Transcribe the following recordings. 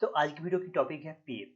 तो आज की वीडियो की टॉपिक है पीएफ।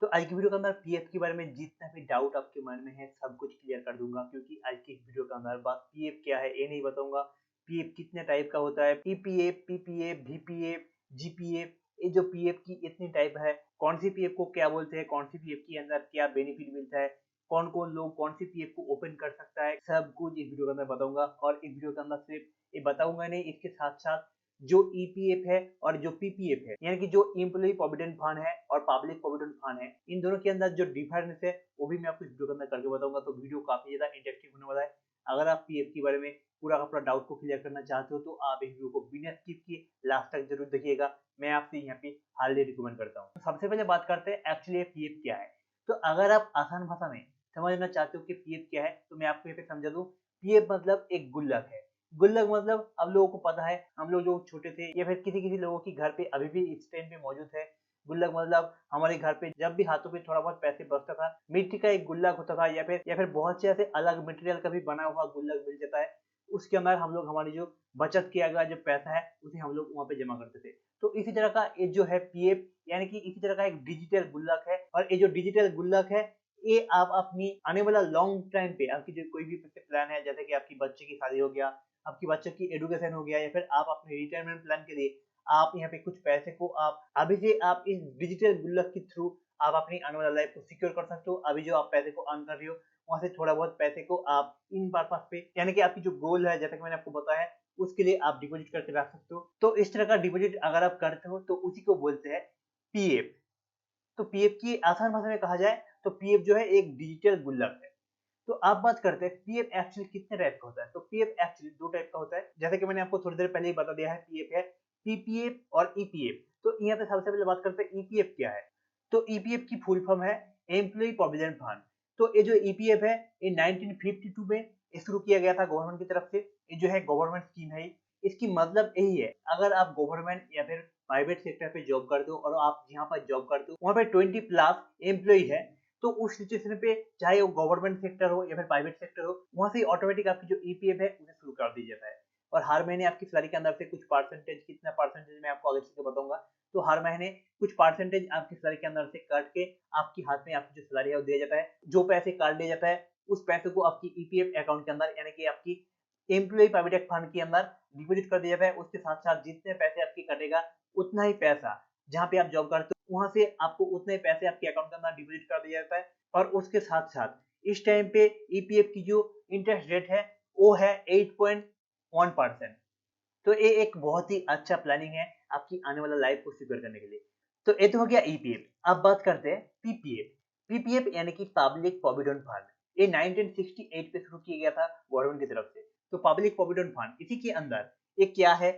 तो आज की वीडियो के अंदर पीएफ के बारे में जितना भी डाउट आपके मन में है सब कुछ क्लियर कर दूंगा, क्योंकि आज की वीडियो के अंदर बात पीएफ क्या है ये नहीं बताऊंगा। पीएफ कितने टाइप का होता है, पीपीएफ, पीपीएफ, वीपीएफ, जीपीएफ, ये जो पीएफ की इतनी टाइप है, कौन सी पीएफ को क्या बोलते हैं, कौन सी पीएफ के अंदर क्या बेनिफिट मिलता है, कौन कौन लोग कौन सी पीएफ को ओपन कर सकता है, सब कुछ इस वीडियो के अंदर बताऊंगा। और इस वीडियो के अंदर सिर्फ ये बताऊंगा नहीं, इसके साथ साथ जो ईपीएफ है और जो पीपीएफ है, यानी कि जो एम्प्लॉय प्रोविडेंट फंड है और पब्लिक प्रोविडेंट फंड है, इन दोनों के अंदर जो डिफरेंस है वो भी मैं आपको इस वीडियो के अंदर करके बताऊंगा। तो वीडियो काफी ज्यादा इंटरेक्टिव होने वाला है। अगर आप पीएफ के बारे में पूरा का पूरा डाउट को क्लियर करना चाहते हो तो आप इस वीडियो को बिना स्किप किए लास्ट तक जरूर देखिएगा। मैं आपसे यहाँ पे हार्डली रिकमेंड करता हूँ। तो सबसे पहले बात करते हैं एक्चुअली पीएफ क्या है। तो अगर आप आसान भाषा में समझना चाहते हो कि पीएफ क्या है तो मैं आपको यहाँ पे समझा दूं। पीएफ मतलब एक गुल्लक है। गुल्लक मतलब हम लोगों को पता है, हम लोग जो छोटे थे या फिर किसी किसी लोगों की घर पे अभी भी इस टाइम पे मौजूद है। गुल्लक मतलब हमारे घर पे जब भी हाथों पे थोड़ा बहुत पैसे बचता था, मिट्टी का एक गुल्लक होता था या फिर बहुत से ऐसे अलग मटेरियल का भी बना हुआ गुल्लक मिल जाता है। उसके अंदर हम लोग हमारी जो बचत किया गया जो पैसा है उसे हम लोग वहाँ पे जमा करते थे। तो इसी तरह का ये जो है पीएफ, यानी कि इसी तरह का एक डिजिटल गुल्लक है। और ये जो डिजिटल गुल्लक है ये आप अपनी आने वाला लॉन्ग टाइम पे आपकी जो कोई भी प्लान है, जैसे कि आपकी बच्चे की शादी हो गया, आपकी बच्चों की एजुकेशन हो गया, या फिर आप अपने रिटायरमेंट प्लान के लिए आप यहाँ पे कुछ पैसे को आप अभी से आप इस डिजिटल गुल्लक के थ्रू आप अपनी आने वाला लाइफ को सिक्योर कर सकते हो। अभी जो आप पैसे को अर्न कर रहे हो वहां से थोड़ा बहुत पैसे को आप इन पर्पस पे, यानी कि आपकी जो गोल है जैसा कि मैंने आपको बताया है उसके लिए आप डिपॉजिट करके रख सकते हो। तो इस तरह का डिपॉजिट अगर आप करते हो तो उसी को बोलते हैं पीएफ। तो पीएफ की आसान भाषा में कहा जाए तो पीएफ जो है एक डिजिटल गुल्लक है। तो आप बात करते हैं पीएफ एक्चुअली कितने टाइप का होता है। तो पीएफ एक्चुअली दो टाइप का होता है, जैसे कि मैंने आपको थोड़ी देर पहले ही बता दिया है। पीएफ है पीपीएफ और ईपीएफ। तो यहाँ पे सबसे पहले बात करते हैं ईपीएफ क्या है। तो ईपीएफ की फुल फॉर्म है एम्प्लॉय प्रोविडेंट फंड। तो ये जो ईपीएफ है ये 1952 में शुरू किया गया था गवर्नमेंट की तरफ से। ये जो है गवर्नमेंट स्कीम है। इसकी मतलब यही है, अगर आप गवर्नमेंट या फिर प्राइवेट सेक्टर पे जॉब करते हो और आप जहाँ पर जॉब करते हो वहाँ पे 20 प्लस एम्प्लॉय है, तो उस सिचुएशन पे चाहे वो गवर्नमेंट सेक्टर हो या फिर प्राइवेट सेक्टर हो, वहां से ऑटोमेटिक आपकी जो ईपीएफ है उसे शुरू कर दिया जाता है। और हर महीने आपकी सैलरी के अंदर से कुछ परसेंटेज, कितना परसेंटेज मैं आपको आगे चल के बताऊंगा। तो हर महीने कुछ परसेंटेज आपकी सैलरी के अंदर से काट के आपकी हाथ में आपकी जो सैलरी है वो दिया जाता है। जो पैसे काट दिया जाता है उस पैसे को आपकी ईपीएफ अकाउंट के अंदर, यानी कि आपकी एम्प्लॉय प्रोविडेंट फंड के अंदर डिपॉजिट कर दिया जाता है। उसके साथ साथ जितने पैसे आपके कटेगा उतना ही पैसा, जहाँ पे आप जॉब करते हो वहां से आपको उतने पैसे आपके अकाउंट के अंदर डिपॉजिट कर दिया जाता है। और उसके साथ साथ इस टाइम पे ईपीएफ की जो इंटरेस्ट रेट है वो है 8.1%। तो ये एक बहुत ही अच्छा प्लानिंग है आपकी आने वाला लाइफ को सिक्योर करने के लिए। तो ये तो हो गया ईपीएफ। अब बात करते हैं पीपीएफ। पीपीएफ यानी कि पब्लिक प्रोविडेंट फंड। ये 1968 पे शुरू किया गया था गवर्नमेंट की तरफ से। तो पब्लिक प्रोविडेंट फंड इसी के अंदर ये क्या है,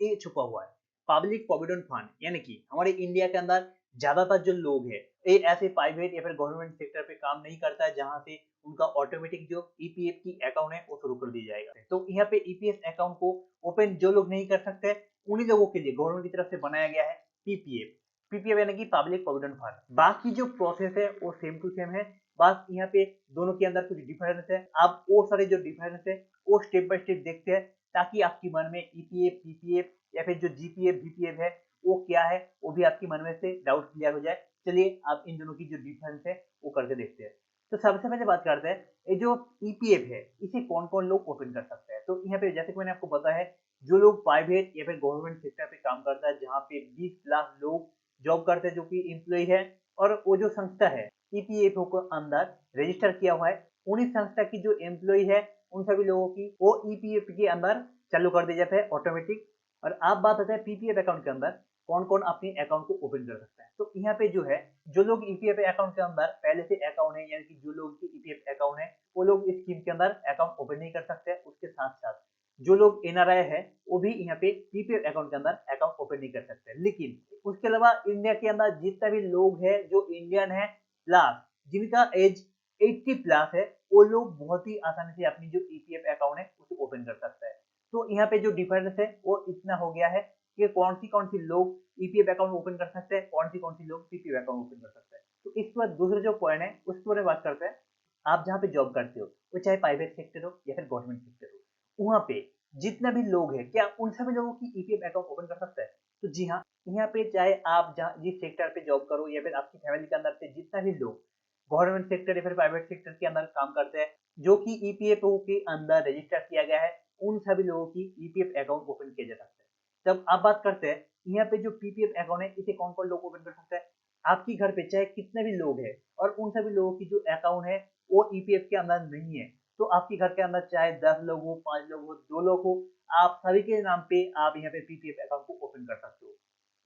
ये छुपा हुआ है। पब्लिक प्रोविडेंट फंड यानी कि हमारे इंडिया के अंदर ज्यादातर जो लोग हैं ये ऐसे प्राइवेट या फिर गवर्नमेंट सेक्टर पे काम नहीं करता है जहां से उनका ऑटोमेटिक जो ईपीएफ की अकाउंट है वो शुरू कर दी जाएगा। तो यहाँ पे ईपीएफ अकाउंट को ओपन जो लोग नहीं कर सकते उन्हीं लोगों के लिए गवर्नमेंट की तरफ से बनाया गया है पीपीएफ। पीपीएफ यानी कि पब्लिक प्रोविडेंट फंड। बाकी जो प्रोसेस है वो सेम टू सेम है, बस यहाँ पे दोनों के अंदर कुछ डिफरेंस है। आप वो सारे जो डिफरेंस है वो स्टेप बाय स्टेप देखते हैं, ताकि आपकी मन में ईपीएफ, पीपीएफ या फिर जो जीपीएफ, वीपीएफ है वो क्या है वो भी आपकी मन में से डाउट क्लियर हो जाए। चलिए आप इन दोनों की जो डिफरेंस है वो करके देखते हैं। तो सबसे पहले बात करते हैं ये जो ईपीएफ है इसे कौन कौन लोग ओपन कर सकते हैं। तो यहाँ पे जैसे कि मैंने आपको बताया है, जो लोग प्राइवेट या फिर गवर्नमेंट सेक्टर पे काम करता है जहाँ पे 20 लाख लोग जॉब करते हैं जो कि एम्प्लॉय है, और वो जो संस्था है ईपीएफओ को अंदर रजिस्टर किया हुआ है, उन्हीं संस्था की जो एम्प्लॉय है उन सभी लोगों की वो ईपीएफ के अंदर चालू कर दिया जाता है ऑटोमेटिक। और आप बात आता है पीपीएफ अकाउंट के अंदर कौन कौन अपने अकाउंट को ओपन कर सकता है। तो यहाँ पे जो है, जो लोग ईपीएफ अकाउंट के अंदर पहले से अकाउंट है, यानी कि जो लोग की ईपीएफ अकाउंट है वो लोग इस स्कीम के अंदर अकाउंट ओपन नहीं कर सकते। उसके साथ साथ जो लोग एनआरआई है वो भी यहाँ पे पीपीएफ अकाउंट के अंदर अकाउंट ओपन नहीं कर सकते। लेकिन उसके अलावा इंडिया के अंदर जितना भी लोग है जो इंडियन है प्लस जिनका एज 80 प्लस है, वो लोग बहुत ही आसानी से अपनी जो ईपीएफ अकाउंट है उसे ओपन कर सकता है। तो यहाँ पे जो डिफरेंस है वो इतना हो गया है कि कौन सी लोग ईपीएफ अकाउंट ओपन कर सकते हैं, कौन सी लोग पीपीएफ अकाउंट ओपन कर सकते हैं। तो इसके बाद दूसरा जो पॉइंट है उस पर बात करते हैं। आप जहाँ पे जॉब करते हो वो चाहे प्राइवेट सेक्टर हो या फिर गवर्नमेंट सेक्टर हो, वहाँ पे जितना भी लोग है क्या उन सभी लोगों की ईपीएफ अकाउंट ओपन कर सकता है। तो जी हाँ, यहाँ पे चाहे आप जहाँ जिस सेक्टर पे जॉब करो या फिर आपकी फैमिली के अंदर से जितना भी लोग गवर्नमेंट सेक्टर या फिर प्राइवेट सेक्टर के अंदर काम करते हैं, जो कि ईपीएफओ के अंदर रजिस्टर किया गया है, उन सभी लोगों की ईपीएफ अकाउंट ओपन किया जा सकता है। तब आप बात करते हैं यहाँ पे जो पीपीएफ अकाउंट है, इसे कौन-कौन लोग ओपन कर सकता है? आपकी घर पे चाहे कितने भी लोग हैं और उन सभी लोगों की जो अकाउंट है वो ईपीएफ के अंदर नहीं है, तो आपके घर के अंदर चाहे 10 लोग हो, 5 लोग हो, 2 लोग हो, आप सभी के नाम पे आप यहाँ पे पीपीएफ अकाउंट को ओपन कर सकते हो।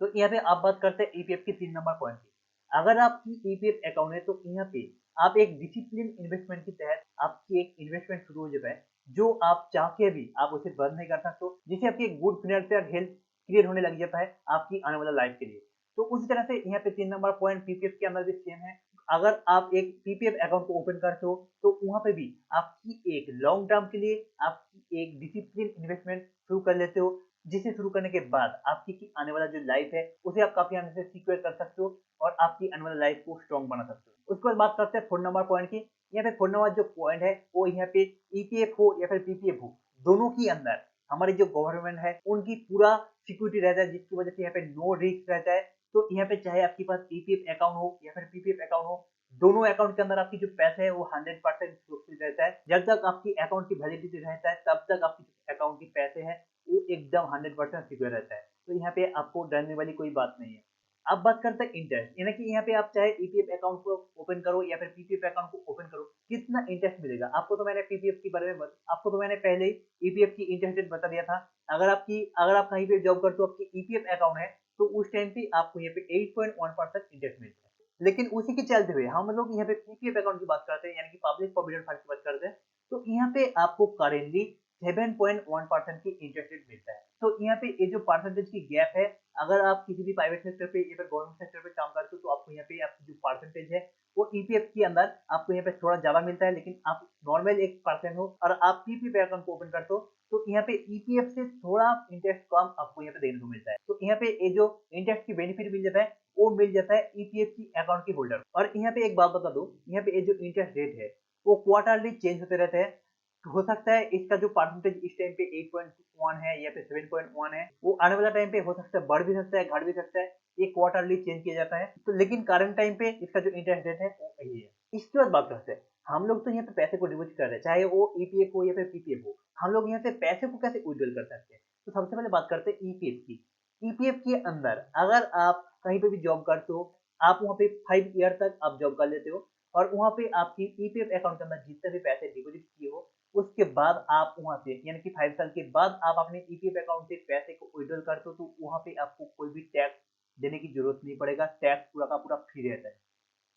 तो यहाँ पे आप बात करते हैं ईपीएफ के 3 नंबर पॉइंट की। अगर आपकी ईपीएफ अकाउंट है तो यहाँ पे आप एक डिसिप्लिन इन्वेस्टमेंट के तहत आपकी एक इन्वेस्टमेंट शुरू हो जाता है, जो आप चाह के भी आप उसे बंद नहीं कर सकते हो, जिससे आपकी एक गुड फाइनेंशियल हेल्थ क्रिएट होने लग जाता है आपकी आने वाला लाइफ के लिए। तो उसी तरह से यहाँ पे 3 नंबर पॉइंट पीपीएफ के अंदर भी सेम है। अगर आप एक पीपीएफ अकाउंट को ओपन करते हो तो वहाँ पे भी आपकी एक लॉन्ग टर्म के लिए आपकी एक डिसिप्लिन इन्वेस्टमेंट शुरू कर लेते हो, जिसे शुरू करने के बाद आपकी की आने वाला जो लाइफ है उसे आप काफी आने से सिक्योर कर सकते हो और आपकी आने वाली लाइफ को स्ट्रॉन्ग बना सकते हो। उसके बाद बात करते हैं 4 नंबर पॉइंट की। यहाँ पे 4 नंबर जो पॉइंट है वो यहाँ पे ईपीएफ हो या फिर पीपीएफ हो, दोनों की अंदर हमारी जो गवर्नमेंट है उनकी पूरा सिक्योरिटी रहता है, जिसकी वजह से यहाँ पे नो रिस्क रहता है। तो यहाँ पे चाहे आपके पास ईपीएफ अकाउंट हो या फिर पीपीएफ अकाउंट हो, दोनों अकाउंट के अंदर आपकी जो पैसे है वो 100% सुरक्षित रहता है। जब तक आपकी अकाउंट की वैलिडिटी रहता है तब तक आपकी अकाउंट की पैसे हैं वो एकदम 100% सिक्योर रहता है। तो यहाँ पे आपको डरने वाली कोई बात नहीं है। अब बात करते हैं इंटरेस्ट, यानी कि यहाँ पे आप चाहे ईपीएफ अकाउंट को ओपन करो या फिर पीपीएफ अकाउंट को ओपन करो, कितना इंटरेस्ट मिलेगा आपको। तो मैंने पीपीएफ के बारे में आपको तो मैंने पहले ही ईपीएफ की इंटरेस्ट रेट बता दिया था। अगर आप कहीं पे जॉब करते हो, आपकी ईपीएफ अकाउंट है, तो उस टाइम पे आपको यहाँ पे 8.1% इंटरेस्ट मिलता है। लेकिन उसी के चलते हुए हम लोग यहाँ पे पीपीएफ अकाउंट की बात करते हैं, यानी कि पब्लिक प्रोविडेंट फंड की बात करते हैं, तो यहाँ पे आपको करेंटली 7.1% की इंटरेस्ट रेट मिलता है। तो यहाँ पे ये जो परसेंटेज की गैप है, अगर आप किसी भी प्राइवेट सेक्टर पे या फिर गवर्नमेंट सेक्टर पे काम करते हो तो आपको यहाँ पे आपकी जो परसेंटेज है वो ईपीएफ के अंदर आपको यहाँ पे थोड़ा ज्यादा मिलता है। लेकिन आप नॉर्मल एक पर्सन हो और आप पीपीएफ अकाउंट को ओपन करते हो तो यहाँ पे ईपीएफ से थोड़ा इंटरेस्ट कम आपको यहाँ पे देखने को मिलता है। तो यहाँ पे ये जो इंटरेस्ट की बेनिफिट मिल जाता है वो मिल जाता है ईपीएफ की अकाउंट की होल्डर। और यहाँ पे एक बात बता दो, यहाँ पे ये जो इंटरेस्ट रेट है वो क्वार्टरली चेंज होते रहते हैं। हो सकता है इसका जो परसेंटेज इस टाइम पे 8.1 है या फिर 7.1 है, वो आने वाला टाइम पे हो सकता है बढ़ भी सकता है, घट भी सकता है। ये क्वार्टरली चेंज किया जाता है। तो लेकिन करंट टाइम पे इसका जो इंटरेस्ट रेट है वो यही है। इसके बाद बात करते हैं, हम लोग तो यहाँ पे पैसे को डिपॉजिट कर रहे हैं, चाहे वो ईपीएफ हो या फिर पीपीएफ हो, हम लोग यहाँ से पैसे को कैसे विड्रॉल कर सकते हैं। तो सबसे पहले बात करते हैं ईपीएफ की। ईपीएफ के अंदर अगर आप कहीं पे भी जॉब करते हो, आप वहाँ पे 5 ईयर तक आप जॉब कर लेते हो और वहाँ पे आपकी ईपीएफ अकाउंट के अंदर जितने भी पैसे डिपॉजिट किए हो, उसके बाद आप वहाँ से यानी कि 5 साल के बाद आप अपने ईपीएफ अकाउंट से पैसे को विड्रॉल करते हो, तो वहाँ पे आपको कोई भी टैक्स देने की जरूरत नहीं पड़ेगा, टैक्स पूरा का पूरा फ्री रहता है।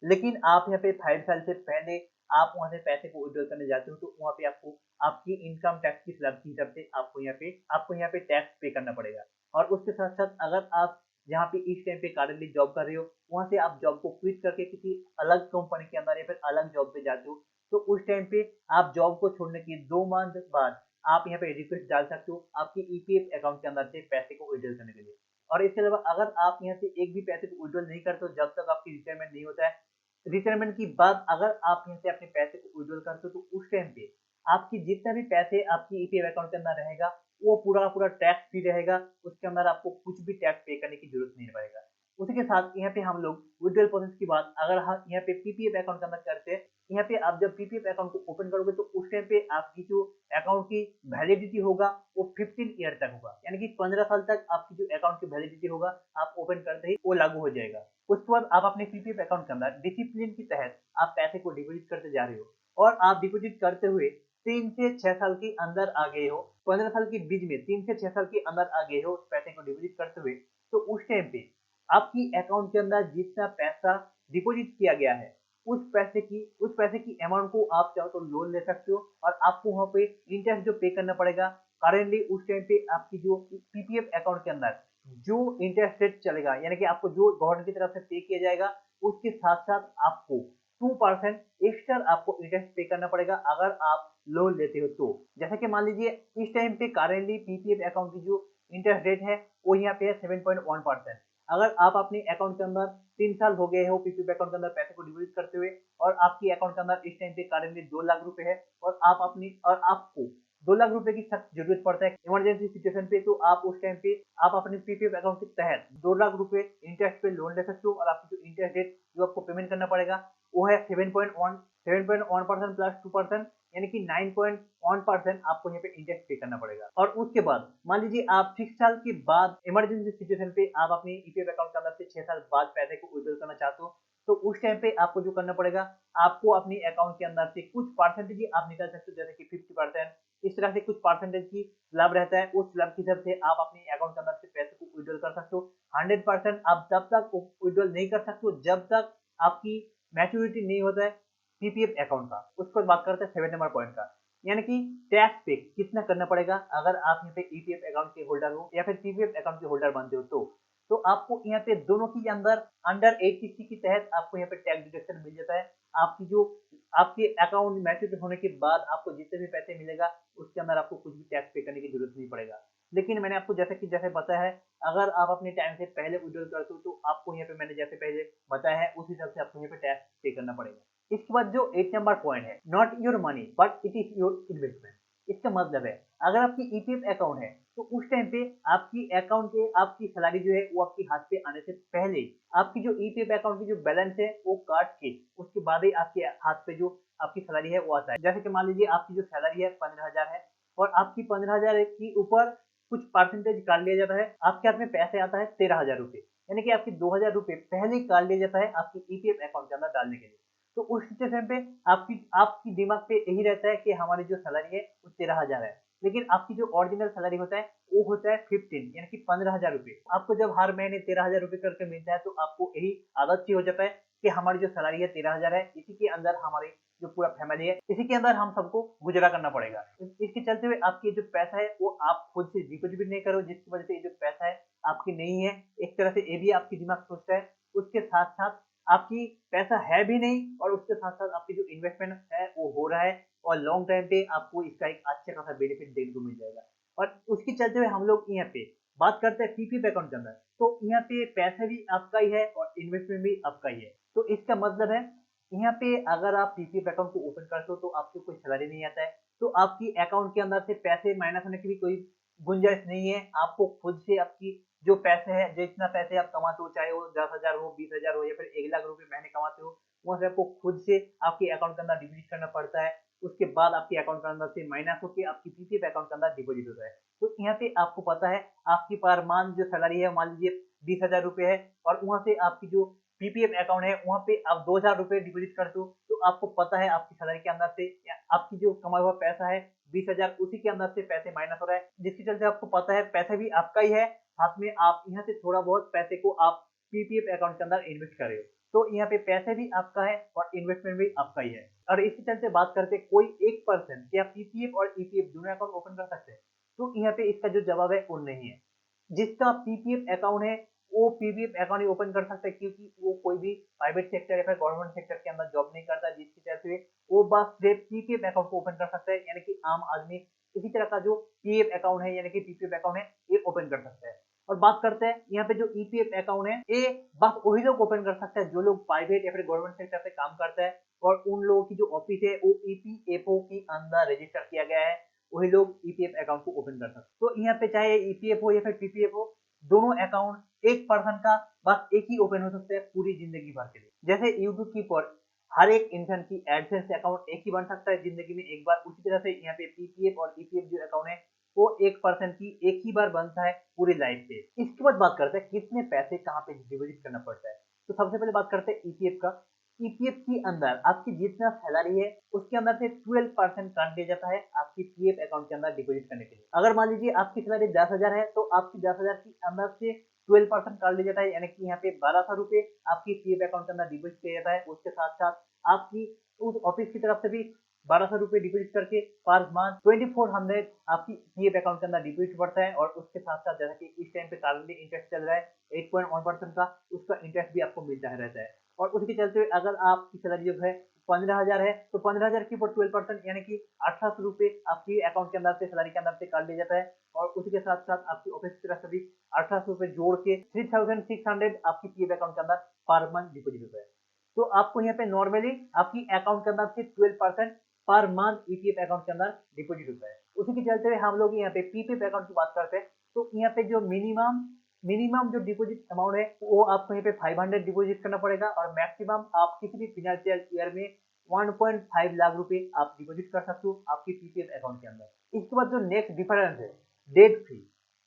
लेकिन आप यहाँ पे 5 साल से पहले आप वहाँ से पैसे को विड्रॉल करने जाते हो तो वहाँ पे आपको आपकी इनकम टैक्स की स्लैब की हिसाब से आपको यहाँ पे टैक्स पे करना पड़ेगा। और उसके साथ साथ अगर आप जहाँ पे इस टाइम पे करेंटली जॉब कर रहे हो, वहाँ से आप जॉब को क्विट करके किसी अलग कंपनी के अंदर या फिर अलग जॉब पे जाते हो, तो उस टाइम पे आप जॉब को छोड़ने के 2 मंथ बाद आप यहाँ पे रिक्वेस्ट डाल सकते हो आपके ईपीएफ अकाउंट के अंदर से पैसे को विड्रॉल करने के लिए। और इसके अलावा अगर आप यहाँ से एक भी पैसे को विड्रॉल नहीं करते हो जब तक आपकी रिटायरमेंट नहीं होता है, रिटायरमेंट की बात अगर आप यहाँ से अपने पैसे को विड्रॉल करते हो तो उस टाइम पे आपकी जितने भी पैसे आपकी ईपीएफ अकाउंट के अंदर रहेगा वो पूरा का पूरा टैक्स फ्री रहेगा। उसके अंदर आपको कुछ भी टैक्स पे करने की जरूरत नहीं पड़ेगा। उसी के साथ यहाँ पे हम लोग विड्रॉल प्रोसेस की बात अगर हम यहाँ पे पीपीएफ अकाउंट के अंदर करते हैं, यहाँ पे आप जब पीपीएफ अकाउंट को ओपन करोगे तो उस टाइम पे आपकी जो अकाउंट की वैलिडिटी होगा वो 15 ईयर तक होगा, यानी कि 15 साल तक आपकी जो अकाउंट की वैलिडिटी होगा आप ओपन करते ही वो लागू हो जाएगा। उसके बाद आप अपने पीपीएफ अकाउंट के अंदर डिसिप्लिन के तहत आप पैसे को डिपॉजिट करते जा रहे हो और आप डिपॉजिट करते हुए 3 से 6 साल के अंदर आ गए हो, 15 साल के बीच में 3 से 6 साल के अंदर आ गए हो उस पैसे को डिपॉजिट करते हुए, तो उस टाइम पे आपकी अकाउंट के अंदर जितना पैसा डिपॉजिट किया गया है उस पैसे की अमाउंट को आप चाहो तो लोन ले सकते हो और आपको वहाँ पे इंटरेस्ट जो पे करना पड़ेगा करेंटली उस टाइम पे आपकी जो पीपीएफ अकाउंट के अंदर जो इंटरेस्ट रेट चलेगा, यानी कि आपको जो गवर्नमेंट की तरफ से पे किया जाएगा उसके साथ साथ आपको 2% एक्स्ट्रा आपको इंटरेस्ट पे करना पड़ेगा अगर आप लोन लेते हो। तो जैसे कि मान लीजिए इस टाइम पे करेंटली पीपीएफ अकाउंट की जो इंटरेस्ट रेट है वो यहाँ पे है 7.1%। अगर आप अपने अकाउंट के अंदर 3 साल हो गए हो पीपीएफ अकाउंट के अंदर पैसे को डिपॉजिट करते हुए और आपकी अकाउंट के अंदर इस टाइम पे करेंटली 2 लाख रुपए है और आपको 2 लाख रुपए की सख्त जरूरत पड़ता है इमरजेंसी सिचुएशन पे, तो आप उस टाइम पे आप अपने पीपीएफ अकाउंट के तहत 2 लाख रुपए इंटरेस्ट पे लोन ले सकते हो, और आपकी जो इंटरेस्ट रेट जो आपको पेमेंट करना पड़ेगा वो है 7.1% प्लस 2%, यानी कि 9.1% आपको यहाँ पे इंटरेस्ट पे करना पड़ेगा। और उसके बाद मान लीजिए आप 6 साल के बाद इमरजेंसी सिचुएशन पे आप अपने ईपीएफ अकाउंट के अंदर से 6 साल बाद पैसे को विड्रॉल करना चाहते हो, तो उस टाइम पे आपको जो करना पड़ेगा, आपको अपने अकाउंट के अंदर से कुछ परसेंटेज आप निकाल सकते हो, जैसे कि 50%, इस तरह से कुछ परसेंटेज की लाभ रहता है। उस लाभ की तरफ से आप अपने अकाउंट के अंदर से पैसे को विड्रॉल कर सकते हो। 100% आप तब तक विड्रॉल नहीं कर सकते हो जब तक आपकी मैच्योरिटी नहीं होता है पीपीएफ अकाउंट का। उसके बाद बात करते हैं 7 नंबर पॉइंट का, यानी कि टैक्स पे कितना करना पड़ेगा अगर आप यहाँ पे ईपीएफ अकाउंट के होल्डर हो या फिर पीपीएफ अकाउंट के होल्डर बनते हो। तो आपको यहाँ पे दोनों के अंदर अंडर 80 के तहत आपको यहाँ पे टैक्स डिडक्शन मिल जाता है। आपकी जो आपके अकाउंट मैच्योर होने के बाद आपको जितने भी पैसे मिलेगा उसके अंदर आपको कुछ भी टैक्स पे करने की जरूरत नहीं पड़ेगा। लेकिन मैंने आपको जैसे बताया है, अगर आप अपने टाइम से पहले विड्रॉल करते हो तो आपको यहाँ पे मैंने जैसे पहले बताया है उस हिसाब से आपको यहाँ पे टैक्स पे करना पड़ेगा। इसके बाद जो 8 नंबर पॉइंट है, not your money but it is your investment. इसका मतलब है अगर आपकी ईपीएफ अकाउंट है तो उस टाइम पे आपकी अकाउंट के आपकी सैलरी जो है वो आपके हाथ पे आने से पहले आपकी जो ईपीएफ अकाउंट की जो बैलेंस है वो काट के उसके बाद ही आपके हाथ पे जो आपकी सैलरी है वो आता है। जैसे कि मान लीजिए आपकी जो सैलरी है 15,000 है और आपकी 15,000 के ऊपर कुछ परसेंटेज काट लिया जाता है, आपके हाथ में पैसे आता है 13,000 रुपए, यानी कि आपकी 2,000 रुपए पहले ही काट लिया जाता है आपकी ईपीएफ अकाउंट के अंदर डालने के लिए। तो उस सिचुएशन पे आपकी आपकी दिमाग पे यही रहता है कि हमारी जो सैलरी है वो 13,000 है, लेकिन आपकी जो ओरिजिनल सैलरी होता है वो होता है 15, यानी कि 15,000 रुपए। आपको जब हर महीने 13,000 रुपए करके मिलता है तो आपको यही आदत सी हो जाता है कि हमारी जो सैलरी है 13,000 है, इसी के अंदर हमारी जो पूरा फैमिली है इसी के अंदर हम सबको गुजारा करना पड़ेगा। इसके चलते हुए आपकी जो पैसा है वो आप खुद से डिपॉजिट भी नहीं करो, जिसकी वजह से ये जो पैसा है आपकी नहीं है, एक तरह से ये भी आपकी दिमाग सोचता है। उसके साथ साथ आपकी पैसा है भी नहीं और उसके साथ साथ आपकी जो इन्वेस्टमेंट है वो हो रहा है और लॉन्ग टाइम पे आपको इसका एक अच्छा खासा बेनिफिट देखने को मिल जाएगा। और उसके चलते हुए हम लोग यहाँ पे बात करते हैं पीपीएफ अकाउंट के अंदर, तो यहाँ पे पैसा भी आपका ही है और इन्वेस्टमेंट भी आपका ही है। तो इसका मतलब है यहाँ पे अगर आप पीपीएफ अकाउंट को ओपन करते हो तो आपको कोई सैलरी नहीं आता है, तो आपकी अकाउंट के अंदर से पैसे माइनस होने की भी कोई गुंजाइश नहीं है। आपको खुद से आपकी जो पैसे है, जितना पैसे आप कमाते हो, चाहे वो 10,000 हो, 20,000 हो या फिर 1 लाख रुपए महीने कमाते हो, वहां से आपको खुद से आपके अकाउंट के अंदर डिपॉजिट करना पड़ता है। उसके बाद आपके अकाउंट के अंदर से माइनस होकर आपकी पीपीएफ अकाउंट के अंदर डिपॉजिट होता है। तो यहाँ पे आपको पता है आपकी पर मंथ जो सैलरी है मान लीजिए 20,000 रुपए है और वहां से आपकी जो पीपीएफ अकाउंट है वहां पे आप 2,000 रुपए डिपॉजिट करते हो, तो आपको पता है आपकी सैलरी के अंदर से आपकी जो कमाया हुआ पैसा है 20,000 उसी के अंदर से पैसे माइनस हो रहा है, जिसके चलते आपको पता है पैसा भी आपका ही है, साथ में आप यहाँ से थोड़ा बहुत पैसे को आप पीपीएफ अकाउंट के अंदर इन्वेस्ट कर रहे हो। तो यहाँ पे पैसे भी आपका है और इन्वेस्टमेंट भी आपका ही है। और इसी चलते बात करते कोई एक पर्सन क्या पीपीएफ और ईपीएफ दोनों अकाउंट ओपन कर सकते हैं, तो यहाँ पे इसका जो जवाब है वो नहीं है। जिसका पीपीएफ अकाउंट है वो पीपीएफ अकाउंट ही ओपन कर सकता है, क्योंकि वो कोई भी प्राइवेट सेक्टर या फिर गवर्नमेंट सेक्टर के अंदर जॉब नहीं करता, जिसकी वजह से वो बस सिर्फ पीपीएफ अकाउंट को ओपन कर सकता है, यानी कि आम आदमी इसी तरह का जो पीएफ अकाउंट है यानी कि पीपीएफ अकाउंट है ये ओपन कर सकता है। और बात करते हैं यहाँ पे जो ईपीएफ अकाउंट है ये बस वही लोग ओपन कर सकते हैं जो लोग प्राइवेट या फिर गवर्नमेंट सेक्टर से काम करते हैं और उन लोगों की जो ऑफिस है वो ईपीएफओ के अंदर रजिस्टर किया गया है, वही लोग ईपीएफ अकाउंट को ओपन कर सकते हैं। तो यहाँ पे चाहे ईपीएफ हो या फिर पीपीएफ हो, दोनों अकाउंट एक पर्सन का बस एक ही ओपन हो सकता है पूरी जिंदगी भर के लिए। जैसे यूट्यूब की पर हर एक इंसान की एडसेंस अकाउंट एक ही बन सकता है जिंदगी में एक बार, उसी तरह से यहाँ पे पीपीएफ और ईपीएफ जो अकाउंट है वो एक पर्सन की एक ही बार बनता है पूरी लाइफ पे। इसके बाद बात करते हैं कितने पैसे कहाँ पे डिपॉजिट करना पड़ता है। तो सबसे पहले बात करते हैं ईपीएफ का। ईपीएफ के अंदर आपकी जितना सैलरी है उसके अंदर से 12% काट दिया जाता है आपकी पीएफ अकाउंट के अंदर डिपॉजिट करने के लिए। अगर मान लीजिए आपकी सैलरी 10,000 है तो आपकी 10,000 के अंदर से 12% काट लिया जाता है, यानी कि यहाँ पे 1,200 रुपए आपकी पीएफ अकाउंट के अंदर डिपॉजिट किया जाता है। उसके साथ साथ आपकी उस ऑफिस की तरफ से भी 1,200 रुपए डिपॉजिट करके पर मंथ 2400 आपकी पीएफ अकाउंट के अंदर डिपॉजिट बढ़ता है। और उसके साथ साथ जैसा कि इस टाइम पे करंटली इंटरेस्ट चल रहा है 8.1% का, उसका इंटरेस्ट भी आपको मिलता है रहता है। और उसके चलते हुए अगर आपकी सैलरी जो है 15,000 है तो 15,000 के ऊपर 12% यानी कि 1,800 रुपए आपकी अकाउंट के अंदर से सैलरी के अंदर से काट लिया जाता है। और उसी के साथ साथ आपकी ऑफिस की तरफ से भी 1,800 रुपए जोड़ के 3,600 आपकी पीएफ अकाउंट के अंदर पर मंथ डिपॉजिट होता है। तो आपको यहाँ पे नॉर्मली आपकी अकाउंट के अंदर से 12% पर मंथ ईपीएफ अकाउंट के अंदर डिपॉजिट होता है। उसी के चलते हुए हम लोग यहाँ पे पीपीएफ अकाउंट की बात करते हैं। तो यहाँ पे जो मिनिमम मिनिमम जो डिपॉजिट अमाउंट है वो आपको यहाँ पे 500 डिपॉजिट करना पड़ेगा, और मैक्सिमम आप किसी भी फाइनेंशियल ईयर में 1.5 लाख रुपए आप डिपॉजिट कर सकते हो आपके पीपीएफ अकाउंट के अंदर। इसके बाद जो नेक्स्ट डिफरेंस है, डेट फ्री।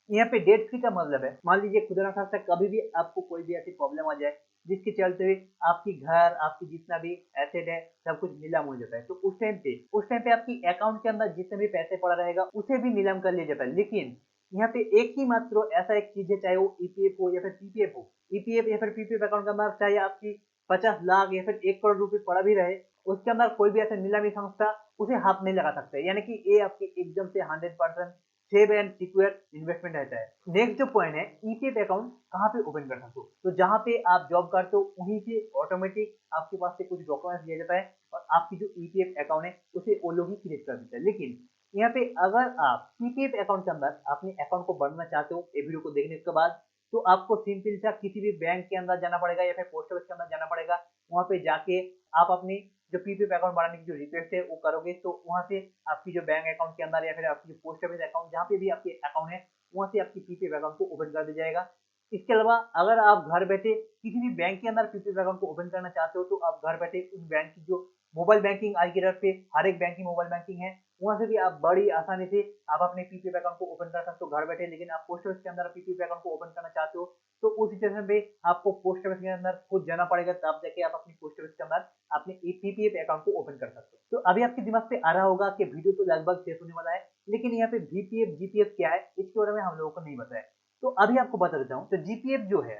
यहाँ पे डेट फ्री का मतलब है, मान लीजिए खुदा ना खास्ता कभी भी आपको कोई भी ऐसी प्रॉब्लम आ जाए जिसके चलते हुए आपकी घर, आपकी जितना भी एसेट है सब कुछ नीलाम हो जाता है, तो उस टाइम पे आपकी अकाउंट के अंदर जितने भी पैसे पड़ा रहेगा उसे भी नीलाम कर लिया जाता है। लेकिन यहाँ पे एक ही मात्र ऐसा एक चीज है, चाहे वो ईपीएफ हो या फिर पीपीएफ हो, ईपीएफ या फिर पीपीएफ अकाउंट के अंदर चाहे आपकी 50 लाख या फिर 1 करोड़ रुपए पड़ा भी रहे, उसके अंदर कोई भी ऐसा नीलामी संस्था उसे हाथ नहीं लगा सकते। यानी कि ये आपकी एकदम से 100% सेव एंड सिक्योर इन्वेस्टमेंट रहता है। नेक्स्ट जो पॉइंट है, ईपीएफ अकाउंट कहाँ पे ओपन कर सकते हो, तो जहाँ पे आप जॉब करते हो वहीं से ऑटोमेटिक आपके पास से कुछ डॉक्यूमेंट्स दिया जाता है और आपकी जो ईपीएफ अकाउंट है उसे वो लोग ही क्रिएट कर देते हैं। लेकिन यहाँ पे अगर आप पीपीएफ अकाउंट के अंदर अपने अकाउंट को बढ़ना चाहते हो ये वीडियो को देखने के बाद, तो आपको सिंपल सा किसी भी बैंक के अंदर जाना पड़ेगा या फिर पोस्ट ऑफिस के अंदर जाना पड़ेगा। वहां पे जाके आप अपनी जो पीपीएफ अकाउंट बढ़ाने की जो रिक्वेस्ट है वो करोगे, तो वहां से आपकी जो बैंक अकाउंट के अंदर या फिर आपकी जो पोस्ट ऑफिस अकाउंट जहाँ पे भी आपके अकाउंट है वहां से आपकी पीपीएफ अकाउंट को ओपन कर दिया जाएगा। इसके अलावा अगर आप घर बैठे किसी भी बैंक के अंदर पीपीएफ अकाउंट को ओपन करना चाहते हो, तो आप घर बैठे उस बैंक की जो मोबाइल बैंकिंग आज की डेट पे हर एक बैंक की मोबाइल बैंकिंग है, वहां से भी आप बड़ी आसानी से आप अपने पीपीएफ अकाउंट को ओपन कर सकते हो घर बैठे। लेकिन आप पोस्ट ऑफिस के अंदर पीपीएफ अकाउंट को ओपन करना चाहते हो, तो उस सिचुएशन पे आपको पोस्ट ऑफिस के अंदर खुद जाना पड़ेगा, तब जाके आप अपनी पोस्ट ऑफिस के अंदर अपने पीपीएफ अकाउंट को ओपन कर सकते हो। तो अभी आपके दिमाग पे आ रहा होगा कि वीडियो तो लगभग शेष होने वाला है, लेकिन यहाँ पे बीपीएफ जीपीएफ क्या है इसके बारे में हम लोगों को नहीं पता है। तो अभी आपको बता देता हूँ। तो जीपीएफ जो है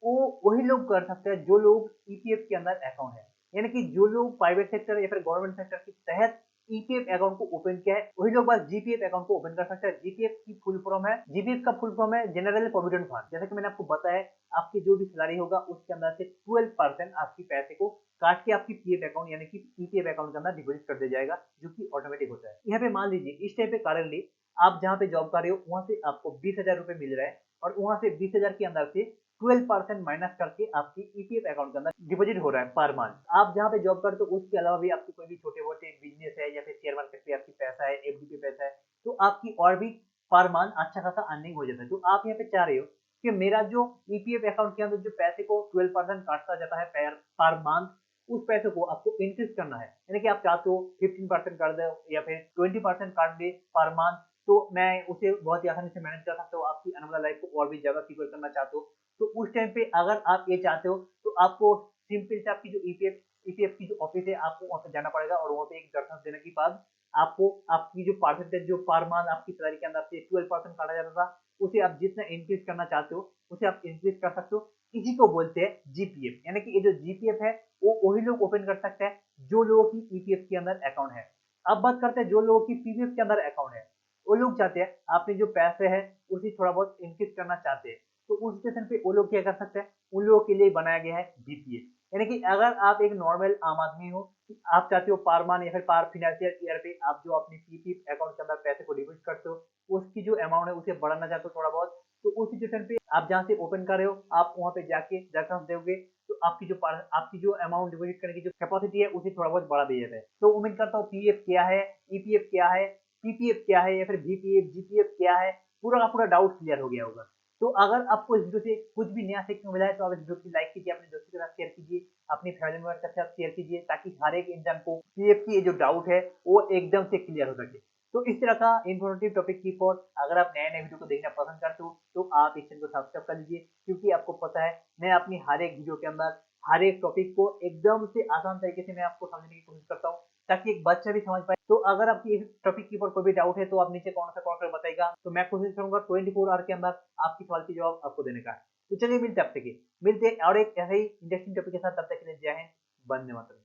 वो वही लोग कर सकते हैं जो लोग ईपीएफ के अंदर अकाउंट है, यानी कि जो लोग प्राइवेट सेक्टर या फिर गवर्नमेंट सेक्टर के तहत ईपीएफ अकाउंट को ओपन किया है वही लोग बस जीपीएफ अकाउंट को ओपन कर सकते हैं। जीपीएफ की फुल फॉर्म है, जीपीएफ का फुल फॉर्म है जनरल प्रोविडेंट फंड। जैसा कि मैंने आपको बताया, आपकी जो भी सैलरी होगा उसके अंदर से 12% आपकी पैसे को काट के आपकी पीएफ अकाउंट यानी कि ईपीएफ अकाउंट के अंदर डिपॉजिट कर दिया जाएगा, जो कि ऑटोमेटिक होता है। यहाँ पे मान लीजिए इस टाइम पे करेंटली आप जहाँ पे जॉब कर रहे हो वहां से आपको 20,000 रुपए मिल रहा है, और वहां से 20,000 के अंदर से 12% माइनस करके आपकी ईपीएफ अकाउंट के अंदर डिपॉजिट हो रहा है पर मंथ। आप जहाँ पे जॉब करते हो उसके अलावा भी आपकी कोई भी छोटे मोटे बिजनेस है या फिर शेयर मार्केट पे आपकी पैसा है, एफडी पे पैसा है, तो आपकी और भी पर मंथ अच्छा खासा अर्निंग हो जाता है। तो आप यहाँ पे चाह रहे हो कि मेरा जो ईपीएफ अकाउंट के अंदर जो पैसे को 12% काटता जाता है पर मंथ, उस पैसे को आपको इंक्रीज करना है, यानी कि आप चाहते हो 15% कर दो या फिर 20% काट दे पर मंथ, तो मैं उसे बहुत ही आसानी से मैनेज कर सकता हूँ। आपकी आने वाला लाइफ को और भी ज्यादा सिक्योर करना चाहते हो, तो उस टाइम पे अगर आप ये चाहते हो तो आपको सिंपल से आपकी जो ईपीएफ की जो ऑफिस है आपको वहां पे जाना पड़ेगा, और वहां पे एक दरखास्त देने के बाद आपको आपकी जो परसेंटेज जो पर मंथ आपकी सैलरी के अंदर से 12% काटा जाता था, उसे आप जितना इंक्रीज करना चाहते हो उसे आप इंक्रीज कर सकते हो। इसी को बोलते हैं जीपीएफ, यानी कि ये जो जीपीएफ है वो वही लोग ओपन कर सकते हैं जो लोगों की ईपीएफ के अंदर अकाउंट है। अब बात करते हैं जो लोगों की पीपीएफ के अंदर अकाउंट है, वो लोग चाहते हैं आपने जो पैसे है उसे थोड़ा बहुत इंक्रीज करना चाहते हैं, तो उस सिचुएशन पे वो लोग क्या कर सकते हैं, उन लोगों के लिए बनाया गया है बीपीएफ। यानी कि अगर आप एक नॉर्मल आम आदमी हो, आप चाहते हो पर मंथ या फिर पर फाइनेंशियल ईयर पे आप जो अपने पीपीएफ अकाउंट के अंदर पैसे को डिपॉजिट करते हो उसकी जो अमाउंट है उसे बढ़ाना चाहते हो थोड़ा बहुत, तो उस सिचुएशन पे आप जहाँ से ओपन कर रहे हो आप वहाँ पे जाके दरखास्त दोगे, तो आपकी जो अमाउंट डिपॉजिट करने की जो कैपेसिटी है उसे थोड़ा बहुत बढ़ा दिया जाता है। तो उम्मीद करता हूँ पीएफ क्या है, ईपीएफ क्या है, पीपीएफ क्या है या फिर बीपीएफ जीपीएफ क्या है, पूरा का पूरा डाउट क्लियर हो गया होगा। तो अगर आपको इस वीडियो से कुछ भी नया सीखने को मिला है तो आप इस वीडियो को लाइक कीजिए, अपने दोस्तों के साथ शेयर कीजिए, अपनी फैमिली मेंबर के साथ शेयर कीजिए, ताकि हर एक इंसान को पीएफ की जो डाउट है वो एकदम से क्लियर हो सके। तो इस तरह का इन्फॉर्मेटिव टॉपिक की फॉर अगर आप नए नए वीडियो को देखना पसंद करते हो तो आप इस चैनल को सब्सक्राइब कर लीजिए, क्योंकि आपको पता है मैं अपनी हर एक वीडियो के अंदर हर एक टॉपिक को एकदम से आसान तरीके से मैं आपको समझने की कोशिश करता हूँ, ताकि एक बच्चा भी समझ पाए। तो अगर आपकी इस टॉपिक के ऊपर कोई भी डाउट है तो आप नीचे कमेंट से कमेंट कर बताइएगा, तो मैं कोशिश करूंगा 24 आवर के अंदर आपकी सवाल की जवाब आपको देने का। तो चलिए मिलते हैं, अब तक मिलते हैं और एक ऐसे ही इंटरेस्टिंग टॉपिक के साथ, तब तक के लिए जय हिंद, वंदे मातरम।